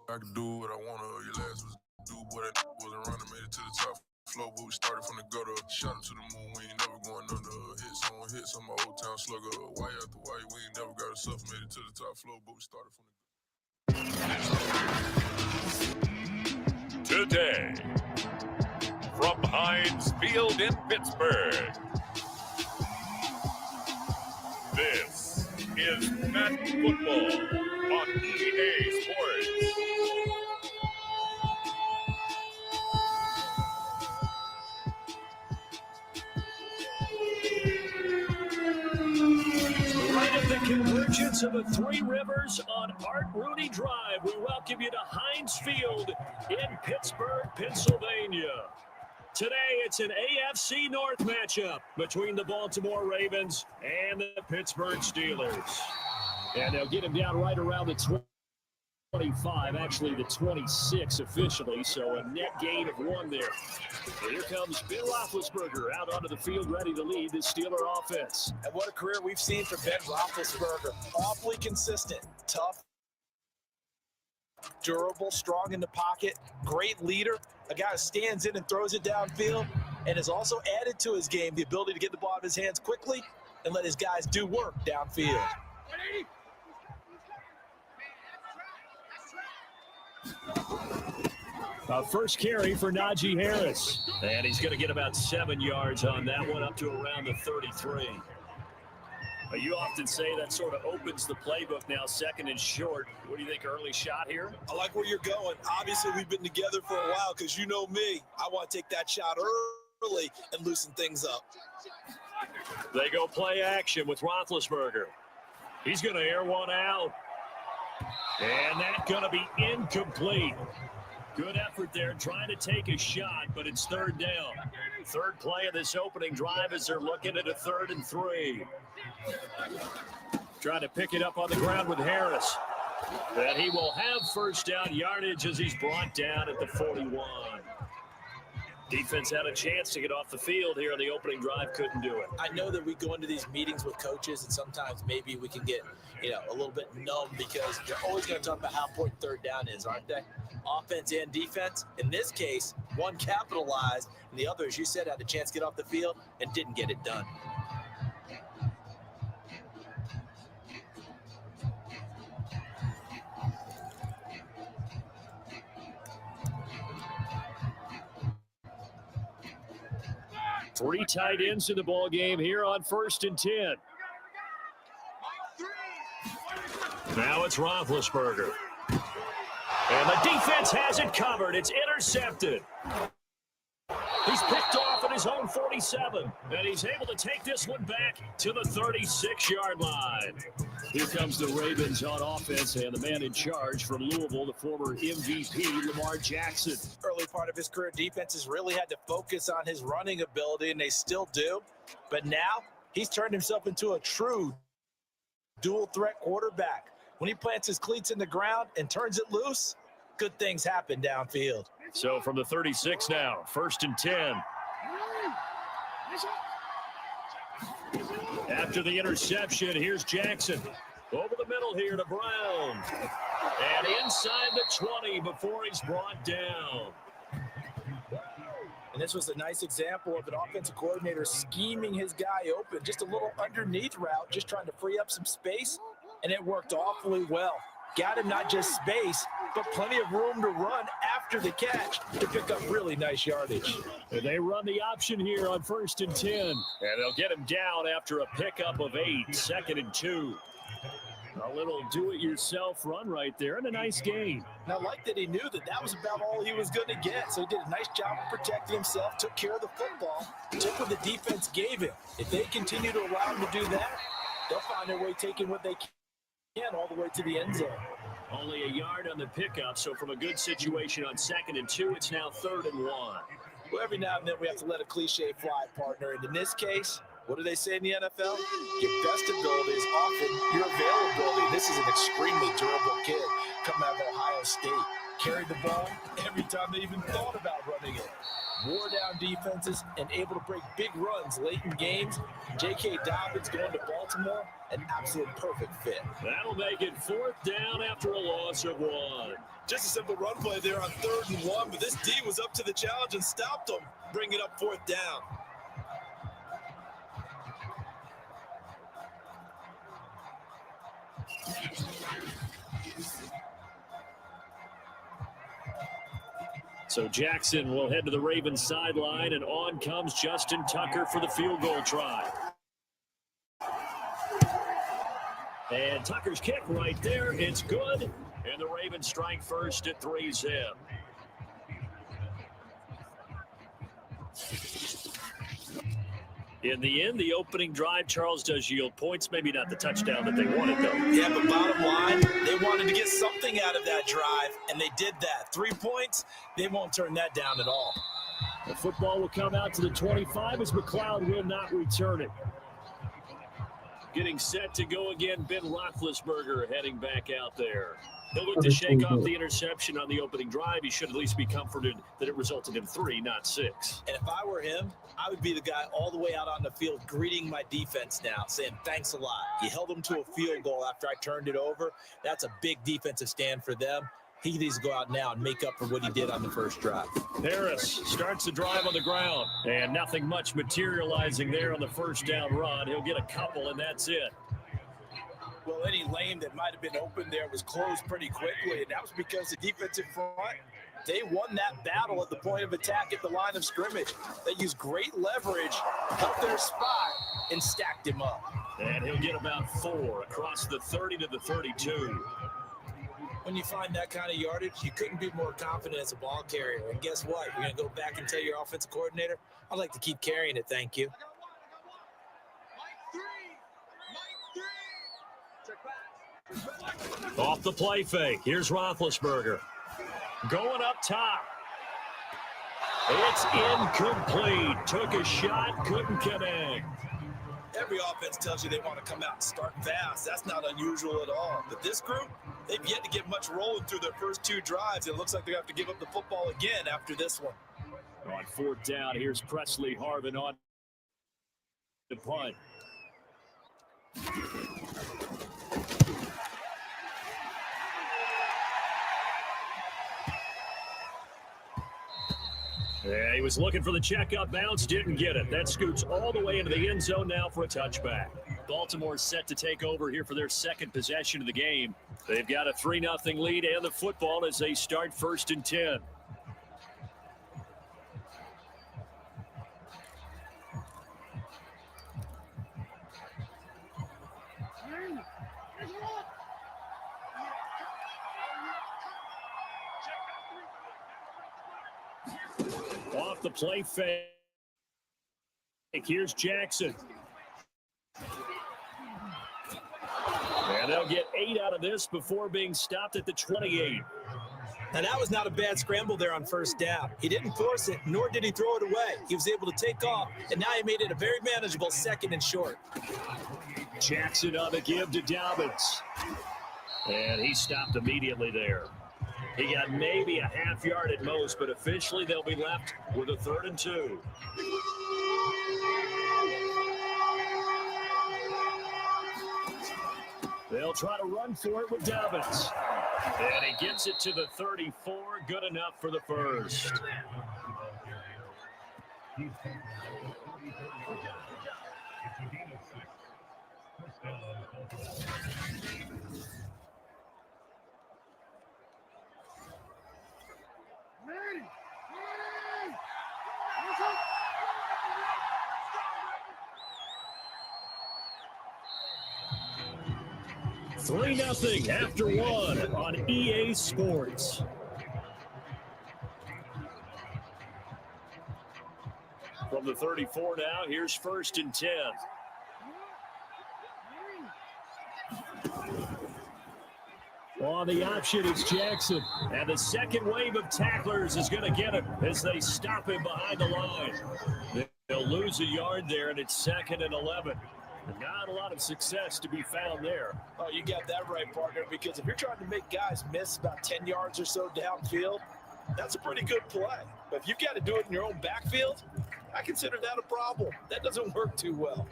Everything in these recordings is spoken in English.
I could do what I wanna. Your last was do, boy, that wasn't running, made it to the top floor, but we started from the gutter. Shot him to the moon, we ain't never going under. Hits on my old town slugger. Why after why, we ain't never got us up, made it to the top floor, but we started from the gutter. Today, from Heinz Field in Pittsburgh, this is Madden Football on EA Sports. Right at the convergence of the Three Rivers on Art Rooney Drive, we welcome you to Heinz Field in Pittsburgh, Pennsylvania. Today, it's an AFC North matchup between the Baltimore Ravens and the Pittsburgh Steelers. And they'll get him down right around the 25, actually the 26 officially, so a net gain of 1 there. So here comes Ben Roethlisberger out onto the field ready to lead the Steeler offense. And what a career we've seen from Ben Roethlisberger. Awfully consistent, tough, durable, strong in the pocket, great leader, a guy who stands in and throws it downfield, and has also added to his game the ability to get the ball out of his hands quickly and let his guys do work downfield. First carry for Najee Harris. And he's going to get about 7 yards on that one, up to around the 33. You often say that sort of opens the playbook now, second and short. What do you think, early shot here? I like where you're going. Obviously, we've been together for a while because you know me. I want to take that shot early and loosen things up. They go play action with Roethlisberger. He's going to air one out. And that's going to be incomplete. Good effort there, trying to take a shot, but it's third down. Third play of this opening drive as they're looking at a 3rd and 3. Trying to pick it up on the ground with Harris. And he will have first down yardage as he's brought down at the 41. Defense had a chance to get off the field here on the opening drive, couldn't do it. I know that we go into these meetings with coaches, and sometimes maybe we can get, a little bit numb because they're always going to talk about how important third down is, aren't they? Offense and defense. In this case, one capitalized, and the other, as you said, had a chance to get off the field and didn't get it done. Three tight ends in the ball game here on 1st and 10. Now it's Roethlisberger. And the defense has it covered. It's intercepted. He's picked off at his own 47, and he's able to take this one back to the 36-yard line. Here comes the Ravens on offense, and the man in charge from Louisville, the former MVP, Lamar Jackson. Early part of his career, defenses really had to focus on his running ability, and they still do. But now he's turned himself into a true dual-threat quarterback. When he plants his cleats in the ground and turns it loose, good things happen downfield. So from the 36 now, 1st and 10. After the interception, here's Jackson. Over the middle here to Brown. And inside the 20 before he's brought down. And this was a nice example of an offensive coordinator scheming his guy open. Just a little underneath route, just trying to free up some space. And it worked awfully well. Got him not just space, but plenty of room to run after the catch to pick up really nice yardage. And they run the option here on 1st and 10. And they'll get him down after a pickup of 8, 2nd and 2. A little do-it-yourself run right there and a nice gain. And I like that he knew that that was about all he was going to get. So he did a nice job of protecting himself, took care of the football, took what the defense gave him. If they continue to allow him to do that, they'll find their way taking what they can all the way to the end zone. Only a yard on the pickup, so from a good situation on 2nd and 2, it's now 3rd and 1. Well, every now and then we have to let a cliche fly, partner. And in this case, what do they say in the NFL? Your best ability is often your availability. This is an extremely durable kid coming out of Ohio State. Carried the ball every time they even thought about running it. wore down defenses, and able to break big runs late in games. J.K. Dobbins going to Baltimore, an absolute perfect fit. That'll make it 4th down after a loss of 1. Just a simple run play there on 3rd and 1, but this D was up to the challenge and stopped them, bringing up 4th down. So Jackson will head to the Ravens sideline, and on comes Justin Tucker for the field goal try. And Tucker's kick right there. It's good. And the Ravens strike first at 3-zip. In the end, the opening drive, Charles, does yield points. Maybe not the touchdown that they wanted, though. Yeah, but bottom line, they wanted to get something out of that drive, and they did that. 3 points, they won't turn that down at all. The football will come out to the 25 as McLeod will not return it. Getting set to go again, Ben Roethlisberger heading back out there. He'll look to shake off the interception on the opening drive. He should at least be comforted that it resulted in 3, not 6. And if I were him, I would be the guy all the way out on the field greeting my defense now, saying thanks a lot. You held them to a field goal after I turned it over. That's a big defensive stand for them. He needs to go out now and make up for what he did on the first drive. Harris starts the drive on the ground, and nothing much materializing there on the first down run. He'll get a couple, and that's it. Well, any lane that might have been open there was closed pretty quickly, and that was because the defensive front, they won that battle at the point of attack at the line of scrimmage. They used great leverage, held their spot, and stacked him up. And he'll get about 4 across the 30 to the 32. When you find that kind of yardage, you couldn't be more confident as a ball carrier. And guess what? You're going to go back and tell your offensive coordinator, I'd like to keep carrying it, thank you. Off the play fake. Here's Roethlisberger. Going up top. It's incomplete. Took a shot, couldn't connect. Every offense tells you they want to come out and start fast. That's not unusual at all. But this group, they've yet to get much rolling through their first 2 drives. It looks like they have to give up the football again after this one. On 4th down, here's Presley Harvin on the punt. Yeah, he was looking for the checkup bounce, didn't get it. That scoots all the way into the end zone now for a touchback. Baltimore's set to take over here for their second possession of the game. They've got a 3-0 lead and the football as they start 1st and 10. Off the play fake. Here's Jackson. And they'll get 8 out of this before being stopped at the 28. Now, that was not a bad scramble there on 1st down. He didn't force it, nor did he throw it away. He was able to take off, and now he made it a very manageable 2nd and short. Jackson on the give to Dobbins. And he stopped immediately there. He got maybe a half yard at most, but officially they'll be left with a 3rd and 2. They'll try to run for it with Dobbins. And he gets it to the 34. Good enough for the first. Three 3-0 after 1 on EA Sports. From the 34 now, here's 1st and 10. On the option, it's Jackson. And the second wave of tacklers is going to get him as they stop him behind the line. They'll lose a yard there, and it's 2nd and 11. Not a lot of success to be found there. Oh, you got that right, partner, because if you're trying to make guys miss about 10 yards or so downfield, That's a pretty good play. But if you've got to do it in your own backfield, I consider that a problem. That doesn't work too well.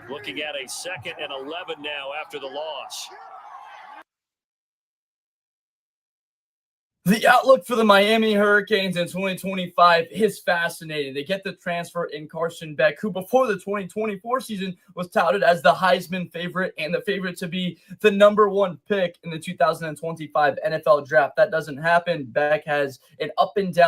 Looking at a 2nd and 11 now after the loss. The outlook for the Miami Hurricanes in 2025 is fascinating. They get the transfer in Carson Beck, who before the 2024 season was touted as the Heisman favorite and the favorite to be the #1 pick in the 2025 NFL draft. That doesn't happen. Beck has an up and down